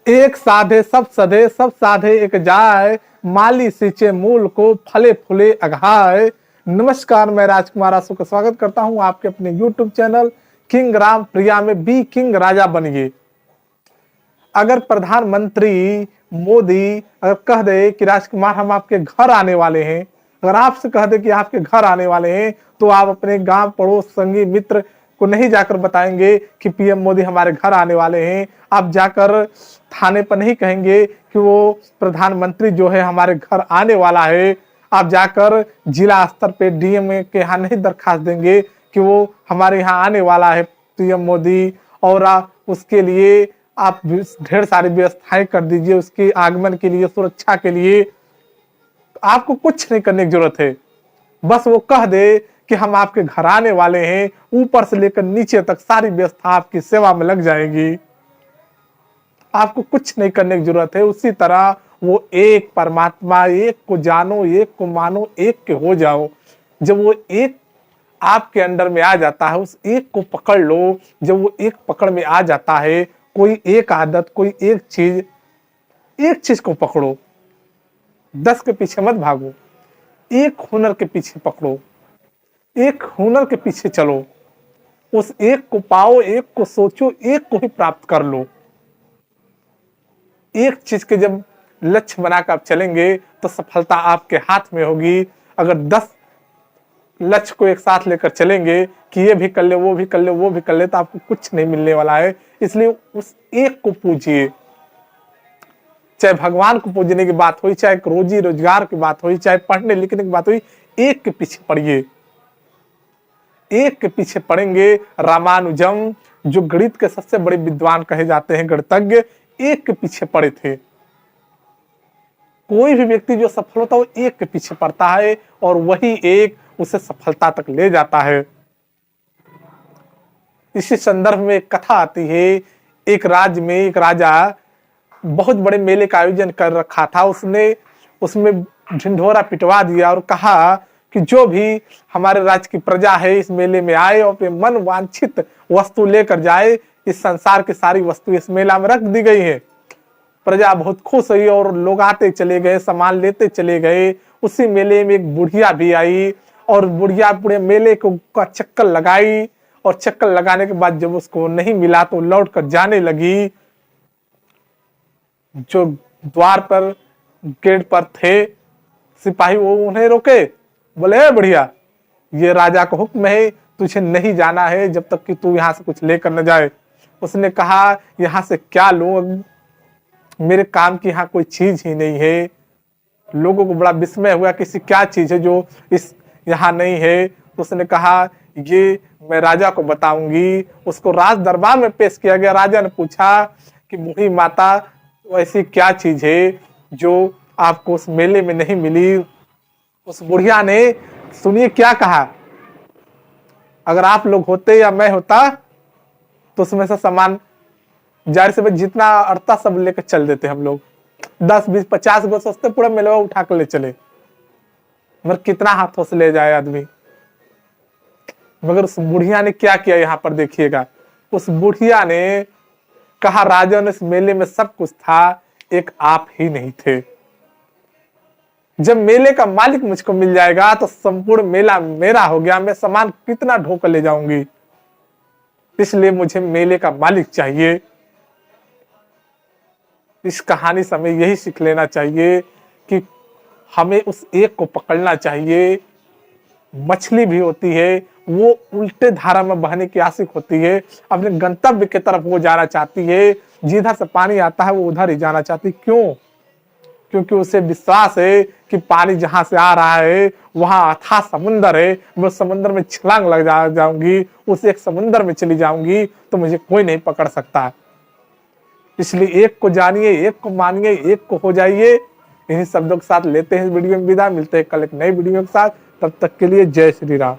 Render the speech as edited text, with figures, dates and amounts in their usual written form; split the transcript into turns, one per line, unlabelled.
एक साधे सब सधे सब साधे एक जाय, माली सींचे मूल को फले फूले अघाय। नमस्कार, मैं राजकुमार आसू का स्वागत करता हूं आपके अपने YouTube चैनल किंग राम प्रिया में। बी किंग राजा बनिए। अगर प्रधानमंत्री मोदी अगर कह दे कि राजकुमार हम आपके घर आने वाले हैं, अगर आपसे कह दे कि आपके घर आने वाले हैं, तो आप अपने गांव पड़ोस संगी मित्र को नहीं जाकर बताएंगे कि पीएम मोदी हमारे घर आने वाले हैं। आप जाकर थाने पर नहीं कहेंगे कि वो प्रधानमंत्री जो है हमारे घर आने वाला है। आप जाकर जिला स्तर पे डीएम के यहाँ नहीं दरखास्त देंगे कि वो हमारे यहाँ आने वाला है पीएम मोदी, और उसके लिए आप ढेर सारी व्यवस्थाएं कर दीजिए उसके आगमन के लिए, सुरक्षा के लिए। आपको कुछ नहीं करने की जरूरत है, बस वो कह दे कि हम आपके घर आने वाले हैं, ऊपर से लेकर नीचे तक सारी व्यवस्था आपकी सेवा में लग जाएगी। आपको कुछ नहीं करने की जरूरत है। उसी तरह वो एक परमात्मा, एक को जानो, एक को मानो, एक के हो जाओ। जब वो एक आपके अंडर में आ जाता है, उस एक को पकड़ लो। जब वो एक पकड़ में आ जाता है, कोई एक आदत, कोई एक चीज को पकड़ो। 10 के पीछे मत भागो, एक हुनर के पीछे पकड़ो, एक हुनर के पीछे चलो। उस एक को पाओ, एक को सोचो, एक को ही प्राप्त कर लो। एक चीज के जब लक्ष्य बनाकर आप चलेंगे तो सफलता आपके हाथ में होगी। अगर 10 लक्ष्य को एक साथ लेकर चलेंगे कि ये भी कर ले, वो भी कर ले, वो भी कर ले, तो आपको कुछ नहीं मिलने वाला है। इसलिए उस एक को पूजिए। चाहे भगवान को पूजने की बात हुई, चाहे रोजी रोजगार की बात हुई, चाहे पढ़ने लिखने की बात हुई, एक के पीछे पढ़िए। एक के पीछे पढ़ेंगे। रामानुजम, जो गणित के सबसे बड़े विद्वान कहे जाते हैं, गणितज्ञ, एक के पीछे पड़े थे। कोई भी व्यक्ति जो सफल होता है वो एक के पीछे पड़ता है, और वही एक उसे सफलता तक ले जाता है। इसी संदर्भ में एक कथा आती है। एक राज्य में एक राजा बहुत बड़े मेले का आयोजन कर रखा था। उसमें ढिंढोरा पिटवा दिया और कहा कि जो भी हमारे राज्य की प्रजा है इस मेले में आए और अपने मन वांछित वस्तु लेकर जाए। इस संसार की सारी वस्तु इस मेला में रख दी गई है। प्रजा बहुत खुश हुई और लोग आते चले गए, सामान लेते चले गए। उसी मेले में एक बुढ़िया भी आई, और बुढ़िया पूरे मेले का चक्कर लगाई, और चक्कर लगाने के बाद जब उसको नहीं मिला तो लौट कर जाने लगी। जो द्वार पर, गेट पर थे सिपाही, वो उन्हें रोके, बोले बढ़िया, ये राजा का हुक्म है, तुझे नहीं जाना है जब तक कि तू यहाँ से कुछ लेकर न जाए। उसने कहा, यहाँ से क्या लूं, मेरे काम की यहाँ कोई चीज ही नहीं है। लोगों को बड़ा विस्मय हुआ, किसी क्या चीज है जो इस यहाँ नहीं है। तो उसने कहा, ये मैं राजा को बताऊंगी। उसको राज दरबार में पेश किया गया। राजा ने पूछा कि बूढ़ी माता, ऐसी क्या चीज है जो आपको उस मेले में नहीं मिली। उस बुढ़िया ने, सुनिए क्या कहा, अगर आप लोग होते या मैं होता तो उसमें से सामान जाहिर से जितना अड़ता सब लेकर चल देते हम लोग। 10 20 50 गो सस्ते पूरा मेलवा उठा कर ले चले, मगर कितना हाथों से ले जाए आदमी। मगर उस बुढ़िया ने क्या किया, यहाँ पर देखिएगा। उस बुढ़िया ने कहा, राजा ने इस मेले में सब कुछ था, एक आप ही नहीं थे। जब मेले का मालिक मुझको मिल जाएगा तो संपूर्ण मेला मेरा हो गया। मैं सामान कितना ढोकर ले जाऊंगी, इसलिए मुझे मेले का मालिक चाहिए। इस कहानी से हमें यही सीख लेना चाहिए कि हमें उस एक को पकड़ना चाहिए। मछली भी होती है, वो उल्टे धारा में बहने की आशिक होती है, अपने गंतव्य की तरफ वो जाना चाहती है। जिधर से पानी आता है वो उधर ही जाना चाहती। क्यों? क्योंकि उसे विश्वास है कि पानी जहां से आ रहा है वहां अथाह समुंदर है। मैं उस समुद्र में छलांग लग जाऊंगी, उस एक समुद्र में चली जाऊंगी तो मुझे कोई नहीं पकड़ सकता। इसलिए एक को जानिए, एक को मानिए, एक को हो जाइए। इन्हीं शब्दों के साथ लेते हैं वीडियो में विदा। मिलते हैं कल एक नई वीडियो के साथ। तब तक के लिए जय श्री राम।